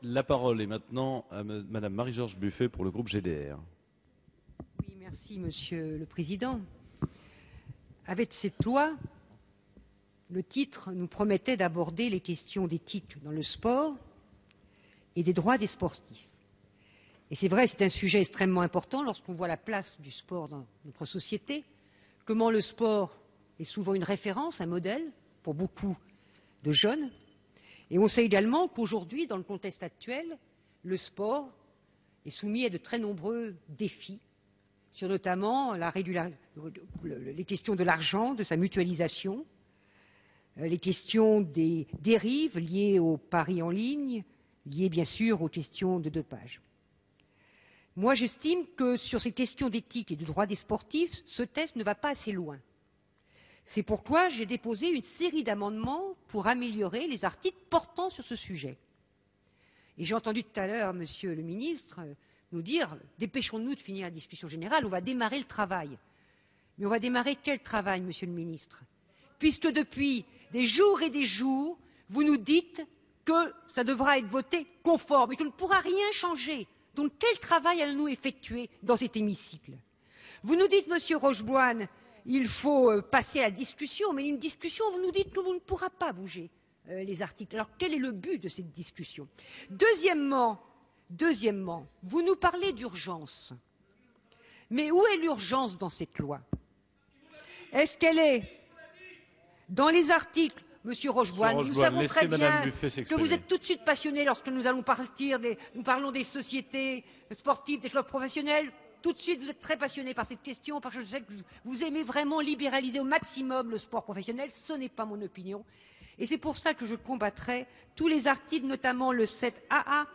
La parole est maintenant à Madame Marie-Georges Buffet pour le groupe GDR. Oui, merci Monsieur le Président. Avec cette loi, le titre nous promettait d'aborder les questions d'éthique dans le sport et des droits des sportifs. Et c'est vrai, c'est un sujet extrêmement important lorsqu'on voit la place du sport dans notre société, comment le sport est souvent une référence, un modèle pour beaucoup de jeunes. Et on sait également qu'aujourd'hui, dans le contexte actuel, le sport est soumis à de très nombreux défis, sur notamment les questions de l'argent, de sa mutualisation, les questions des dérives liées aux paris en ligne, liées bien sûr aux questions de dopage. Moi, j'estime que sur ces questions d'éthique et du droit des sportifs, ce texte ne va pas assez loin. C'est pourquoi j'ai déposé une série d'amendements pour améliorer les articles portant sur ce sujet. Et j'ai entendu tout à l'heure Monsieur le ministre nous dire « dépêchons-nous de finir la discussion générale, on va démarrer le travail ». Mais on va démarrer quel travail, Monsieur le ministre? Puisque depuis des jours et des jours, vous nous dites que ça devra être voté conforme et qu'on ne pourra rien changer. Donc quel travail allons-nous effectuer dans cet hémicycle? Vous nous dites, Monsieur Rocheboine, il faut passer à la discussion, mais une discussion, vous nous dites qu'on ne pourra pas bouger les articles. Alors quel est le but de cette discussion? Deuxièmement, vous nous parlez d'urgence. Mais où est l'urgence dans cette loi? Est-ce qu'elle est dans les articles? Monsieur Rocheboine, nous savons très bien que vous êtes tout de suite passionné lorsque nous parlons des sociétés sportives, des clubs professionnels. Tout de suite, vous êtes très passionné par cette question, parce que je sais que vous aimez vraiment libéraliser au maximum le sport professionnel. Ce n'est pas mon opinion. Et c'est pour ça que je combattrai tous les articles, notamment le 7AA,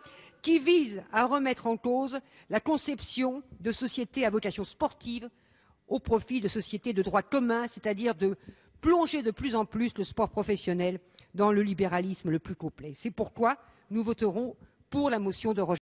qui visent à remettre en cause la conception de sociétés à vocation sportive au profit de sociétés de droit commun, c'est-à-dire de plonger de plus en plus le sport professionnel dans le libéralisme le plus complet. C'est pourquoi nous voterons pour la motion de rejet.